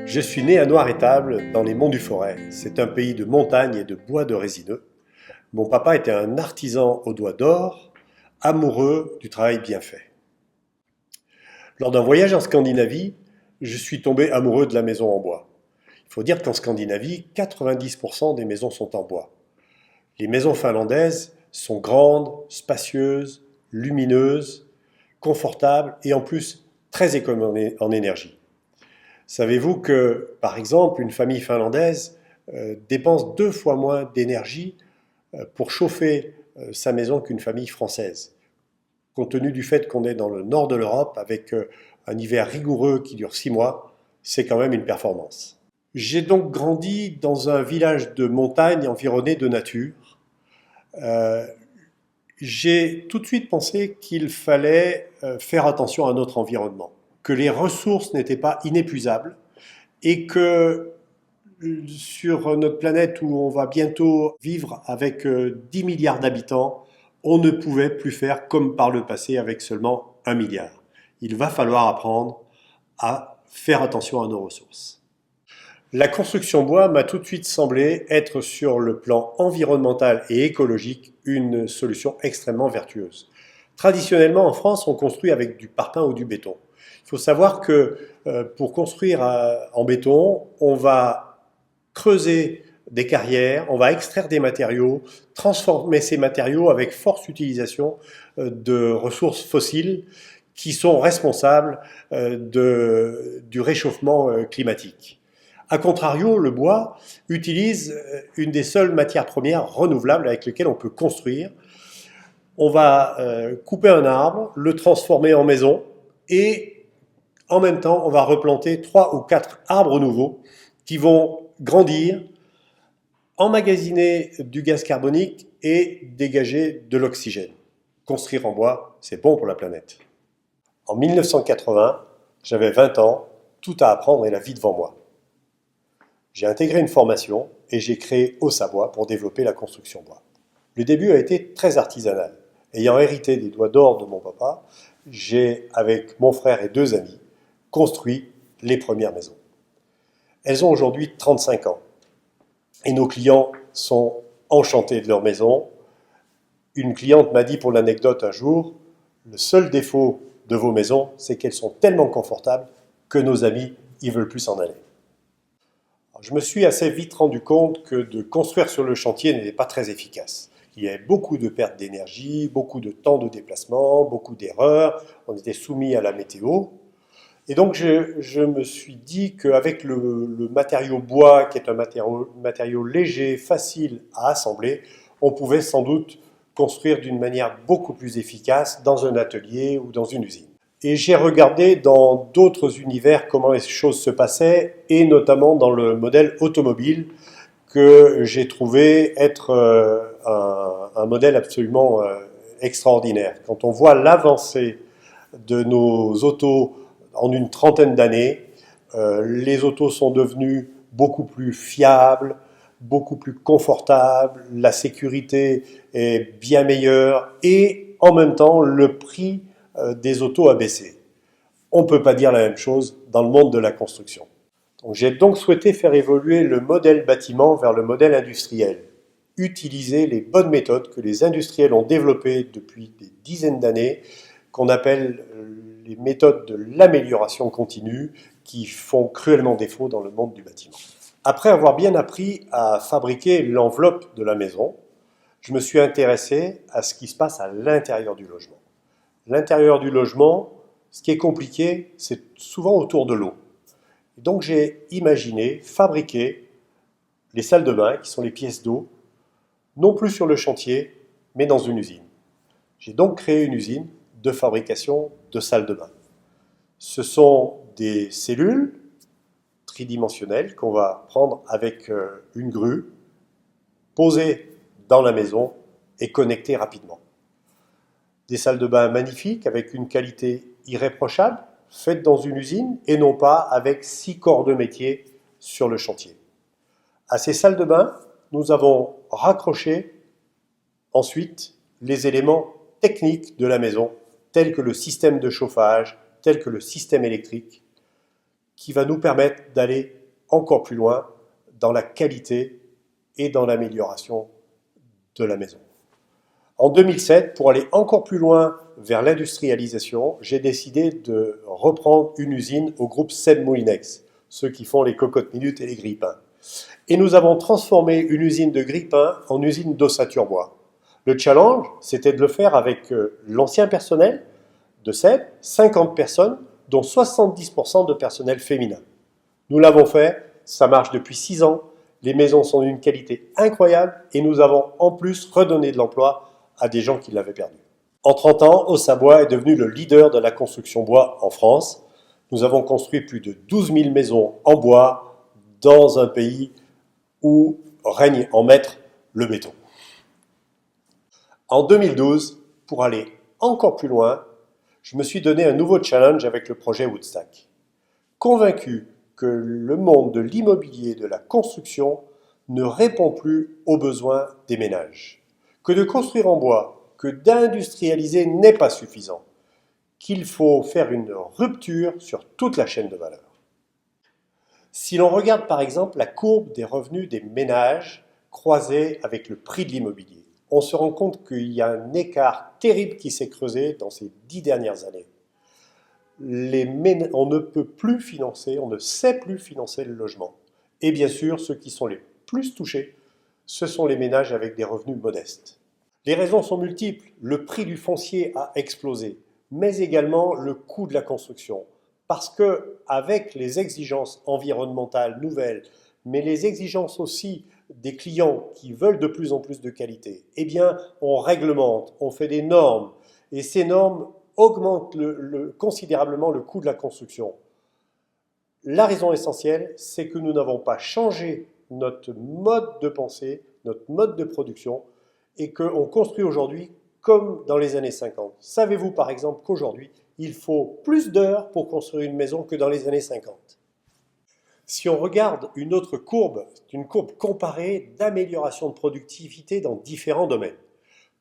Je suis né à Noir-Étable, dans les monts du Forêt. C'est un pays de montagnes et de bois de résineux. Mon papa était un artisan aux doigts d'or, amoureux du travail bien fait. Lors d'un voyage en Scandinavie, je suis tombé amoureux de la maison en bois. Il faut dire qu'en Scandinavie, 90% des maisons sont en bois. Les maisons finlandaises sont grandes, spacieuses, lumineuses, confortables et en plus très économes en énergie. Savez-vous que, par exemple, une famille finlandaise dépense 2 fois moins d'énergie pour chauffer sa maison qu'une famille française, compte tenu du fait qu'on est dans le nord de l'Europe avec un hiver rigoureux qui dure 6 mois, c'est quand même une performance. J'ai donc grandi dans un village de montagne environné de nature. J'ai tout de suite pensé qu'il fallait faire attention à notre environnement, que les ressources n'étaient pas inépuisables et que sur notre planète où on va bientôt vivre avec 10 milliards d'habitants, on ne pouvait plus faire comme par le passé avec seulement 1 milliard. Il va falloir apprendre à faire attention à nos ressources. La construction bois m'a tout de suite semblé être sur le plan environnemental et écologique une solution extrêmement vertueuse. Traditionnellement en France, on construit avec du parpaing ou du béton. Il faut savoir que pour construire en béton, on va creuser des carrières, on va extraire des matériaux, transformer ces matériaux avec forte utilisation de ressources fossiles qui sont responsables du réchauffement climatique. A contrario, le bois utilise une des seules matières premières renouvelables avec lesquelles on peut construire. On va couper un arbre, le transformer en maison et en même temps, on va replanter 3 ou 4 arbres nouveaux qui vont grandir, emmagasiner du gaz carbonique et dégager de l'oxygène. Construire en bois, c'est bon pour la planète. En 1980, j'avais 20 ans, tout à apprendre et la vie devant moi. J'ai intégré une formation et j'ai créé Ossabois pour développer la construction bois. Le début a été très artisanal. Ayant hérité des doigts d'or de mon papa, j'ai, avec mon frère et 2 amis, construit les premières maisons. Elles ont aujourd'hui 35 ans et nos clients sont enchantés de leur maison. Une cliente m'a dit pour l'anecdote un jour, le seul défaut de vos maisons, c'est qu'elles sont tellement confortables que nos amis y veulent plus s'en aller. Je me suis assez vite rendu compte que de construire sur le chantier n'était pas très efficace. Il y avait beaucoup de pertes d'énergie, beaucoup de temps de déplacement, beaucoup d'erreurs, on était soumis à la météo. Et donc je me suis dit qu'avec le matériau bois, qui est un matériau léger, facile à assembler, on pouvait sans doute construire d'une manière beaucoup plus efficace dans un atelier ou dans une usine. Et j'ai regardé dans d'autres univers comment les choses se passaient, et notamment dans le modèle automobile, que j'ai trouvé être un modèle absolument extraordinaire. Quand on voit l'avancée de nos autos en une trentaine d'années, les autos sont devenues beaucoup plus fiables, beaucoup plus confortables, la sécurité est bien meilleure, et en même temps, le prix des autos a baissé. On ne peut pas dire la même chose dans le monde de la construction. J'ai donc souhaité faire évoluer le modèle bâtiment vers le modèle industriel. Utiliser les bonnes méthodes que les industriels ont développées depuis des dizaines d'années, qu'on appelle les méthodes de l'amélioration continue, qui font cruellement défaut dans le monde du bâtiment. Après avoir bien appris à fabriquer l'enveloppe de la maison, je me suis intéressé à ce qui se passe à l'intérieur du logement. L'intérieur du logement, ce qui est compliqué, c'est souvent autour de l'eau. Donc j'ai imaginé fabriquer les salles de bain, qui sont les pièces d'eau, non plus sur le chantier, mais dans une usine. J'ai donc créé une usine de fabrication de salles de bain. Ce sont des cellules tridimensionnelles qu'on va prendre avec une grue, poser dans la maison et connecter rapidement. Des salles de bain magnifiques avec une qualité irréprochable, faites dans une usine et non pas avec 6 corps de métier sur le chantier. À ces salles de bain, nous avons raccroché ensuite les éléments techniques de la maison, tels que le système de chauffage, tels que le système électrique, qui va nous permettre d'aller encore plus loin dans la qualité et dans l'amélioration de la maison. En 2007, pour aller encore plus loin vers l'industrialisation, j'ai décidé de reprendre une usine au groupe Seb Moulinex, ceux qui font les cocottes minutes et les grille-pains. Et nous avons transformé une usine de grille-pain en usine d'ossature bois. Le challenge, c'était de le faire avec l'ancien personnel de Seb, 50 personnes, dont 70% de personnel féminin. Nous l'avons fait, ça marche depuis 6 ans, les maisons sont d'une qualité incroyable et nous avons en plus redonné de l'emploi à des gens qui l'avaient perdu. En 30 ans, Ossabois est devenu le leader de la construction bois en France. Nous avons construit plus de 12 000 maisons en bois dans un pays où règne en maître le béton. En 2012, pour aller encore plus loin, je me suis donné un nouveau challenge avec le projet Woodstack. Convaincu que le monde de l'immobilier et de la construction ne répond plus aux besoins des ménages, que de construire en bois, que d'industrialiser n'est pas suffisant, qu'il faut faire une rupture sur toute la chaîne de valeur. Si l'on regarde par exemple la courbe des revenus des ménages croisée avec le prix de l'immobilier, on se rend compte qu'il y a un écart terrible qui s'est creusé dans ces 10 dernières années. On ne peut plus financer, on ne sait plus financer le logement. Et bien sûr, ceux qui sont les plus touchés, ce sont les ménages avec des revenus modestes. Les raisons sont multiples. Le prix du foncier a explosé, mais également le coût de la construction. Parce qu'avec les exigences environnementales nouvelles, mais les exigences aussi des clients qui veulent de plus en plus de qualité, eh bien, on réglemente, on fait des normes, et ces normes augmentent considérablement le coût de la construction. La raison essentielle, c'est que nous n'avons pas changé notre mode de pensée, notre mode de production, et qu'on construit aujourd'hui comme dans les années 50. Savez-vous par exemple qu'aujourd'hui, il faut plus d'heures pour construire une maison que dans les années 50? Si on regarde une autre courbe, c'est une courbe comparée d'amélioration de productivité dans différents domaines.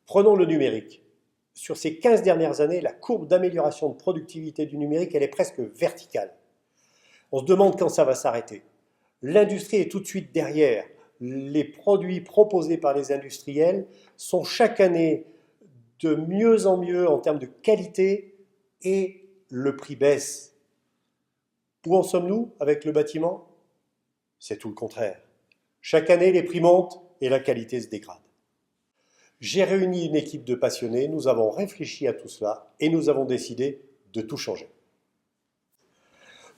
Prenons le numérique. Sur ces 15 dernières années, la courbe d'amélioration de productivité du numérique, elle est presque verticale. On se demande quand ça va s'arrêter. L'industrie est tout de suite derrière. Les produits proposés par les industriels sont chaque année de mieux en mieux en termes de qualité et le prix baisse. Où en sommes-nous avec le bâtiment? C'est tout le contraire. Chaque année, les prix montent et la qualité se dégrade. J'ai réuni une équipe de passionnés, nous avons réfléchi à tout cela et nous avons décidé de tout changer.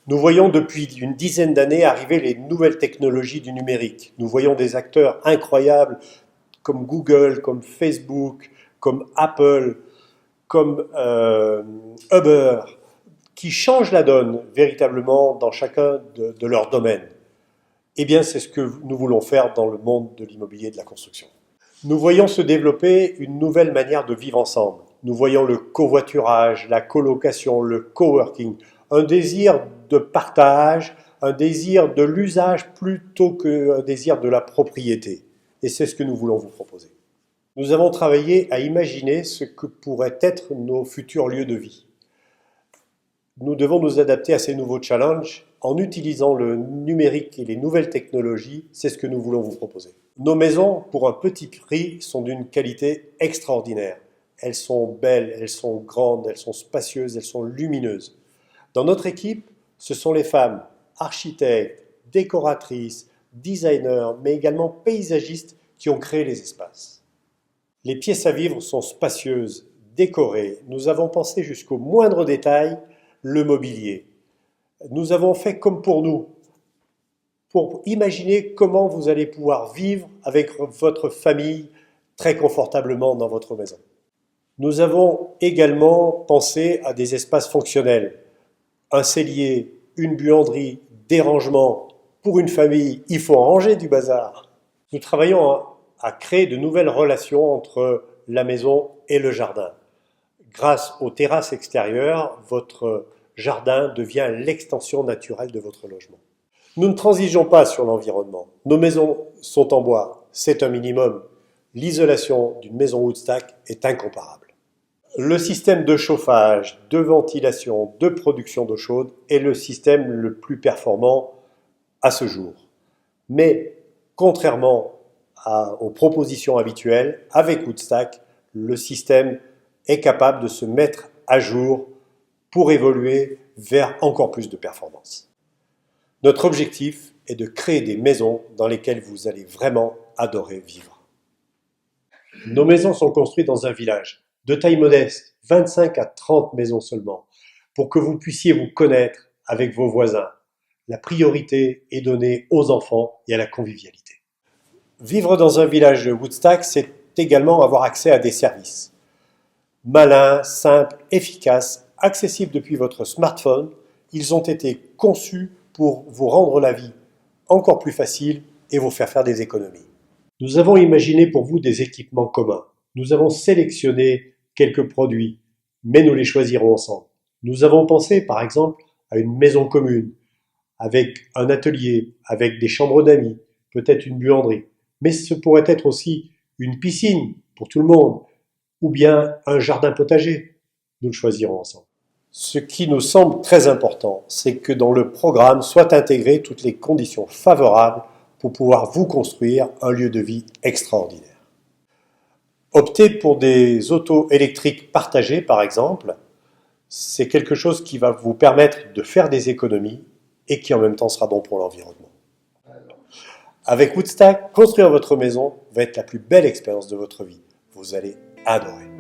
Nous voyons depuis une dizaine d'années arriver les nouvelles technologies du numérique. Nous voyons des acteurs incroyables comme Google, comme Facebook, comme Apple, comme Uber, qui changent la donne véritablement dans chacun de leurs domaines. Eh bien, c'est ce que nous voulons faire dans le monde de l'immobilier et de la construction. Nous voyons se développer une nouvelle manière de vivre ensemble. Nous voyons le covoiturage, la colocation, le coworking, un désir de partage, un désir de l'usage plutôt qu'un désir de la propriété. Et c'est ce que nous voulons vous proposer. Nous avons travaillé à imaginer ce que pourraient être nos futurs lieux de vie. Nous devons nous adapter à ces nouveaux challenges en utilisant le numérique et les nouvelles technologies. C'est ce que nous voulons vous proposer. Nos maisons, pour un petit prix, sont d'une qualité extraordinaire. Elles sont belles, elles sont grandes, elles sont spacieuses, elles sont lumineuses. Dans notre équipe, ce sont les femmes architectes, décoratrices, designers, mais également paysagistes qui ont créé les espaces. Les pièces à vivre sont spacieuses, décorées. Nous avons pensé jusqu'au moindre détail le mobilier. Nous avons fait comme pour nous, pour imaginer comment vous allez pouvoir vivre avec votre famille très confortablement dans votre maison. Nous avons également pensé à des espaces fonctionnels. Un cellier, une buanderie, des rangements. Pour une famille, il faut ranger du bazar. Nous travaillons à créer de nouvelles relations entre la maison et le jardin. Grâce aux terrasses extérieures, votre jardin devient l'extension naturelle de votre logement. Nous ne transigeons pas sur l'environnement. Nos maisons sont en bois, c'est un minimum. L'isolation d'une maison Woodstack est incomparable. Le système de chauffage, de ventilation, de production d'eau chaude est le système le plus performant à ce jour. Mais contrairement aux propositions habituelles, avec Woodstack, le système est capable de se mettre à jour pour évoluer vers encore plus de performance. Notre objectif est de créer des maisons dans lesquelles vous allez vraiment adorer vivre. Nos maisons sont construites dans un village de taille modeste, 25 à 30 maisons seulement, pour que vous puissiez vous connaître avec vos voisins. La priorité est donnée aux enfants et à la convivialité. Vivre dans un village de Woodstack, c'est également avoir accès à des services. Malins, simples, efficaces, accessibles depuis votre smartphone, ils ont été conçus pour vous rendre la vie encore plus facile et vous faire des économies. Nous avons imaginé pour vous des équipements communs. Nous avons sélectionné quelques produits, mais nous les choisirons ensemble. Nous avons pensé par exemple à une maison commune, avec un atelier, avec des chambres d'amis, peut-être une buanderie. Mais ce pourrait être aussi une piscine pour tout le monde, ou bien un jardin potager. Nous le choisirons ensemble. Ce qui nous semble très important, c'est que dans le programme soient intégrées toutes les conditions favorables pour pouvoir vous construire un lieu de vie extraordinaire. Opter pour des autos électriques partagées, par exemple, c'est quelque chose qui va vous permettre de faire des économies et qui en même temps sera bon pour l'environnement. Avec Woodstack, construire votre maison va être la plus belle expérience de votre vie. Vous allez adorer.